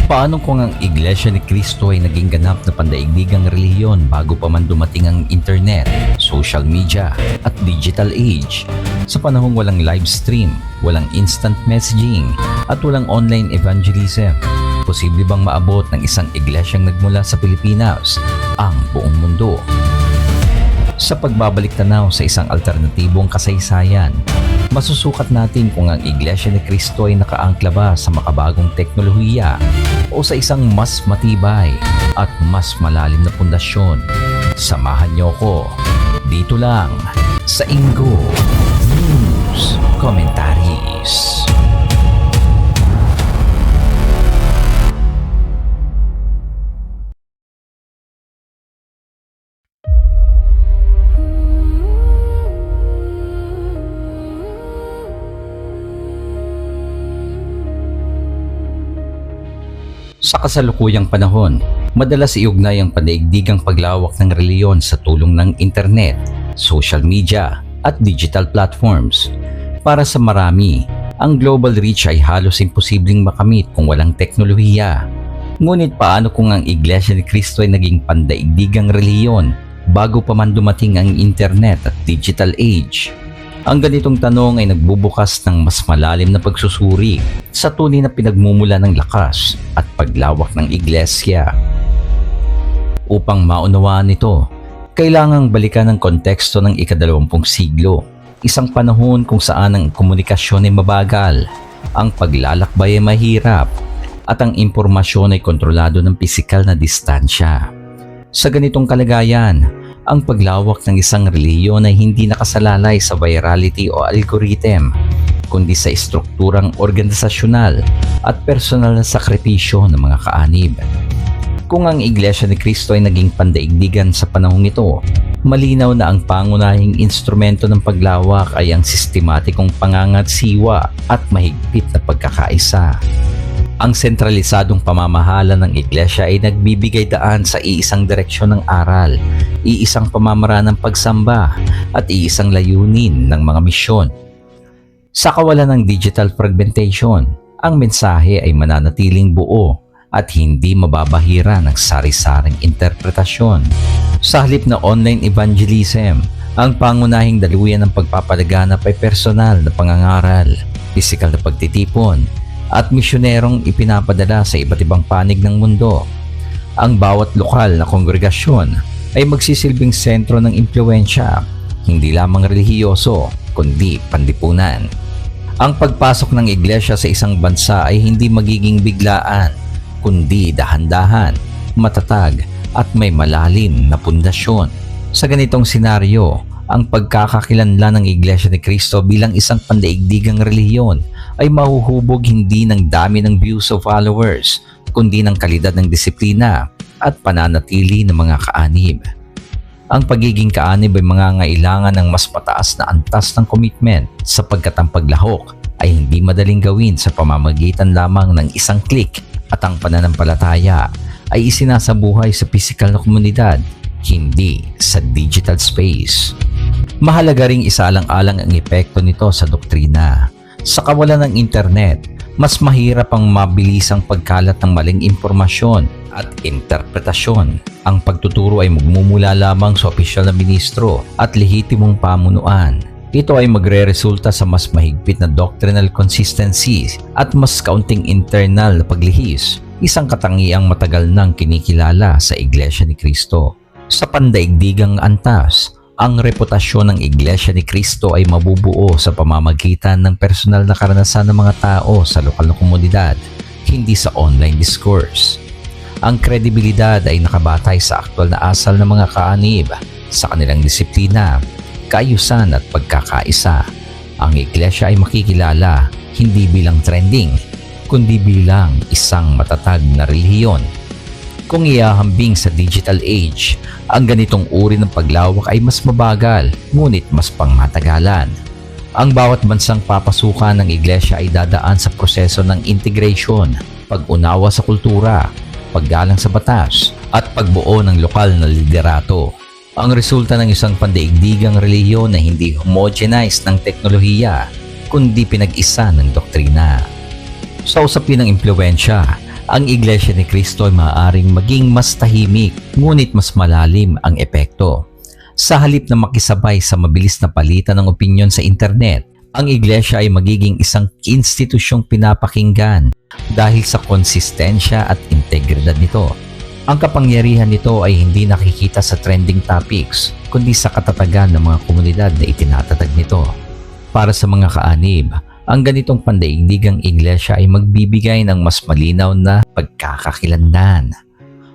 Paano kung ang Iglesia ni Cristo ay naging ganap na pandaigdigang relihiyon bago pa man dumating ang internet, social media at digital age? Sa panahong walang live stream, walang instant messaging at walang online evangelism, posible bang maabot ng isang iglesyang nagmula sa Pilipinas ang buong mundo? Sa pagbabalik tanaw sa isang alternatibong kasaysayan, masusukat natin kung ang Iglesia ni Cristo ay nakaangkla ba sa makabagong teknolohiya o sa isang mas matibay at mas malalim na pundasyon. Samahan niyo ko dito lang sa Ingo News Commentaries. Sa kasalukuyang panahon, madalas iugnay ang panaigdigang paglawak ng reliyon sa tulong ng internet, social media at digital platforms. Para sa marami, ang global reach ay halos imposibleng makamit kung walang teknolohiya. Ngunit paano kung ang Iglesia ni Cristo ay naging pandaigdigang reliyon bago pa man dumating ang internet at digital age? Ang ganitong tanong ay nagbubukas ng mas malalim na pagsusuri sa tunay na pinagmumula ng lakas at paglawak ng iglesia. Upang maunawaan ito, kailangang balikan ang konteksto ng ika-20 siglo, isang panahon kung saan ang komunikasyon ay mabagal, ang paglalakbay ay mahirap, at ang impormasyon ay kontrolado ng pisikal na distansya. Sa ganitong kalagayan, ang paglawak ng isang relihiyon ay hindi nakasalalay sa virality o algorithm, kundi sa estrukturang organisasyonal at personal na sakripisyo ng mga kaanib. Kung ang Iglesia ni Cristo ay naging pandaigdigan sa panahong ito, malinaw na ang pangunahing instrumento ng paglawak ay ang sistematikong pangangatsiwa at mahigpit na pagkakaisa. Ang sentralisadong pamamahala ng Iglesia ay nagbibigay daan sa iisang direksyon ng aral, iisang pamamaraan ng pagsamba at iisang layunin ng mga misyon. Sa kawalan ng digital fragmentation, ang mensahe ay mananatiling buo at hindi mababahira ng sari-saring interpretasyon. Sa halip na online evangelism, ang pangunahing daluyan ng pagpapalaganap ay personal na pangangaral, pisikal na pagtitipon, at misyonerong ipinapadala sa iba't ibang panig ng mundo. Ang bawat lokal na kongregasyon ay magsisilbing sentro ng impluwensya, hindi lamang relihiyoso, kundi panlipunan. Ang pagpasok ng iglesia sa isang bansa ay hindi magiging biglaan, kundi dahan-dahan, matatag at may malalim na pundasyon. Sa ganitong senaryo, ang pagkakakilanlan ng Iglesia ni Cristo bilang isang pandaigdigang relihiyon ay mahuhubog hindi ng dami ng views o followers, kundi ng kalidad ng disiplina at pananatili ng mga kaanib. Ang pagiging kaanib ay mangangailangan ng mas mataas na antas ng commitment sapagkat ang paglahok ay hindi madaling gawin sa pamamagitan lamang ng isang click at ang pananampalataya ay isinasabuhay sa pisikal na komunidad, hindi sa digital space. Mahalaga ring isaalang-alang ang epekto nito sa doktrina. Sa kawalan ng internet, mas mahirap ang mabilisang pagkalat ng maling impormasyon at interpretasyon. Ang pagtuturo ay magmumula lamang sa opisyal na ministro at lehitimong pamunuan. Ito ay magre-resulta sa mas mahigpit na doctrinal consistency at mas kaunting internal na paglihis, isang katangiang matagal nang kinikilala sa Iglesia ni Cristo. Sa pandaigdigang antas, ang reputasyon ng Iglesia ni Cristo ay mabubuo sa pamamagitan ng personal na karanasan ng mga tao sa lokal na komunidad, hindi sa online discourse. Ang kredibilidad ay nakabatay sa aktwal na asal ng mga kaanib, sa kanilang disiplina, kaayusan at pagkakaisa. Ang Iglesia ay makikilala hindi bilang trending, kundi bilang isang matatag na relihiyon. Kung iahambing sa digital age, ang ganitong uri ng paglawak ay mas mabagal, ngunit mas pangmatagalan. Ang bawat bansang papasukan ng iglesia ay dadaan sa proseso ng integration, pag-unawa sa kultura, paggalang sa batas, at pagbuo ng lokal na liderato. Ang resulta ng isang pandaigdigang relihiyon na hindi homogenized ng teknolohiya, kundi pinag-isa ng doktrina. Sa usapin ng impluwensya, Ang Iglesia ni Cristo ay maaaring maging mas tahimik, ngunit mas malalim ang epekto. Sa halip na makisabay sa mabilis na palitan ng opinyon sa internet, ang Iglesia ay magiging isang institusyong pinapakinggan dahil sa konsistensya at integridad nito. Ang kapangyarihan nito ay hindi nakikita sa trending topics, kundi sa katatagan ng mga komunidad na itinatatag nito. Para sa mga kaanib, ang ganitong pandaigdigang iglesia ay magbibigay ng mas malinaw na pagkakakilanlan.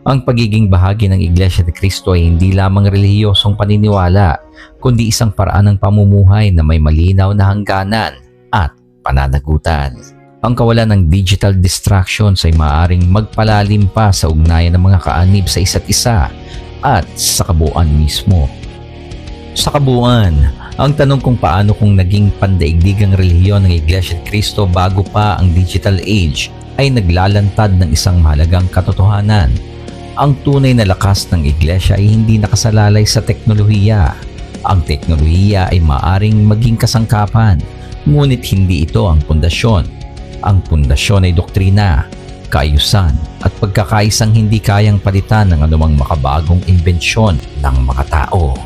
Ang pagiging bahagi ng Iglesia ni Cristo ay hindi lamang relihiyosong paniniwala, kundi isang paraan ng pamumuhay na may malinaw na hangganan at pananagutan. Ang kawalan ng digital distractions ay maaaring magpalalim pa sa ugnayan ng mga kaanib sa isa't isa at sa kabuuan mismo. Sa kabuuan, ang tanong kung paano kung naging pandaigdigang relihiyon ng Iglesia ni Cristo bago pa ang digital age ay naglalantad ng isang mahalagang katotohanan. Ang tunay na lakas ng Iglesia ay hindi nakasalalay sa teknolohiya. Ang teknolohiya ay maaring maging kasangkapan, ngunit hindi ito ang pundasyon. Ang pundasyon ay doktrina, kaayusan at pagkakaisang hindi kayang palitan ng anumang makabagong imbensyon ng mga tao.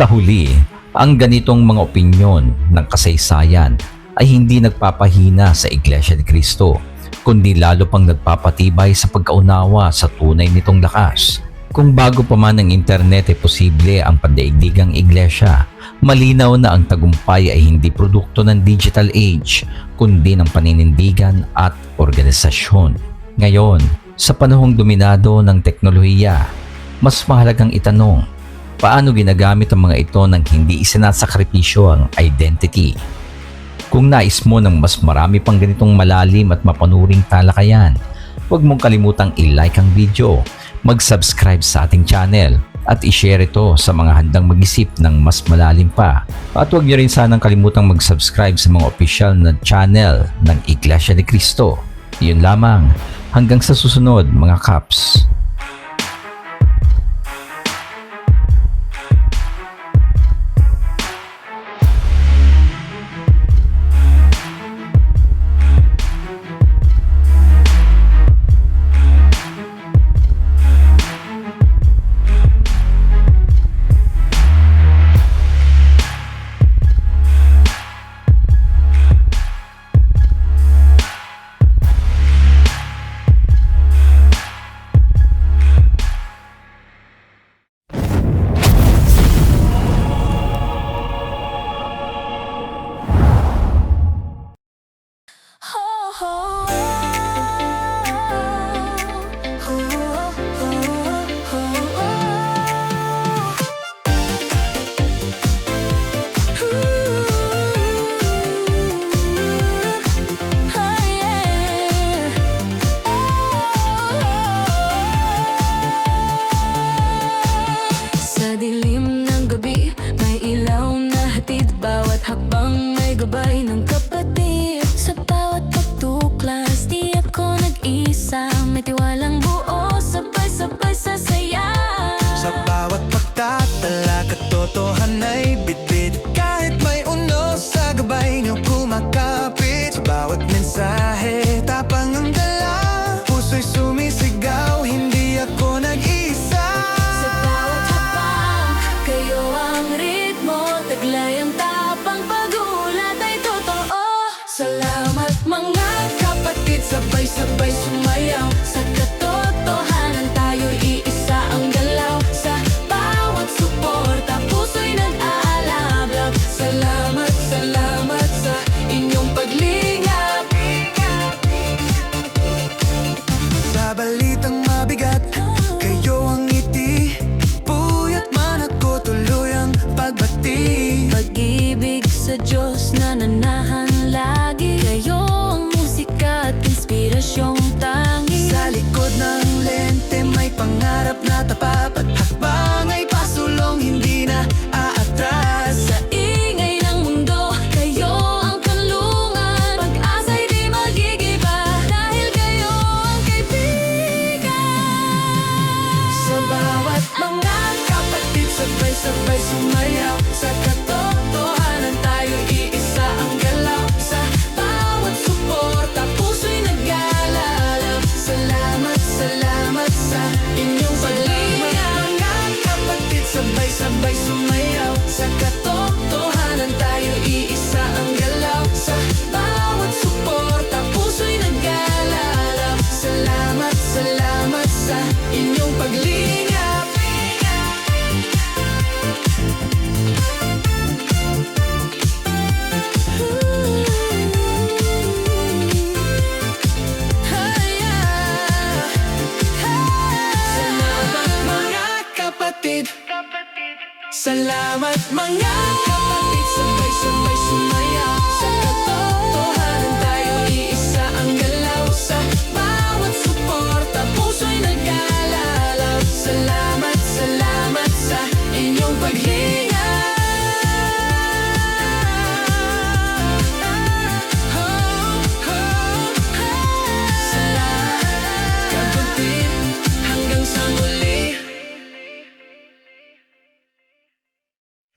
Sa huli, ang ganitong mga opinyon ng kasaysayan ay hindi nagpapahina sa Iglesia ni Cristo, kundi lalo pang nagpapatibay sa pagkaunawa sa tunay nitong lakas. Kung bago pa man ng internet ay posible ang pandaigdigang iglesia, malinaw na ang tagumpay ay hindi produkto ng digital age, kundi ng paninindigan at organisasyon. Ngayon, sa panahong dominado ng teknolohiya, mas mahalagang itanong, paano ginagamit ang mga ito nang hindi isinasakripisyo ang identity? Kung nais mo ng mas marami pang ganitong malalim at mapanuring talakayan, huwag mong kalimutang i-like ang video, mag-subscribe sa ating channel at i-share ito sa mga handang mag-isip ng mas malalim pa. At huwag niyo rin sanang kalimutang mag-subscribe sa mga opisyal na channel ng Iglesia ni Cristo. Yun lamang, hanggang sa susunod mga Kaps. Gabay ng kapatid sa bawat pagtuklas, di ako nag-isa, may tiwalang buo, sabay-sabay sa saya. Sa bawat pagtatala, katotohan ay bitbit, kahit may unos sa gabay niyo kumakapit. Sa bawat mensahe, tapang ang dala, puso'y sumisigaw, hindi ako nag-isa. Sa bawat hakbang, kayo ang ritmo, taglay ang tapang pagulat ay totoo. Salamat mga kapatid, sabay-sabay sumayaw, sa katotohanan tayo'y iisa ang galaw. Sa bawat suporta, puso'y nag-aalab-lab. Salamat, salamat sa inyong paglingap. Sa balitang mabigat, na tapat at hakbang ay pasulong, hindi na aatras. Sa ingay ng mundo, kayo ang kanlungan. Pag-asa'y di magigiba dahil kayo ang kaibigan. Sa bawat mga kapatid, sabay-sabay sumayaw. Sa katotohanan tayo iisa ang galaw. Sa bawat suporta, puso'y nag-aalala. Salamat, salamat sa inyong paglingap. Mga kapatid, sabay-sabay sumayaw. Sa katotohanan tayo iisa ang galaw. Sa bawat suporta, puso'y nag-aalala. Salamat, salamat sa inyong paglingap. Salamat mga kapatid. Salamat mga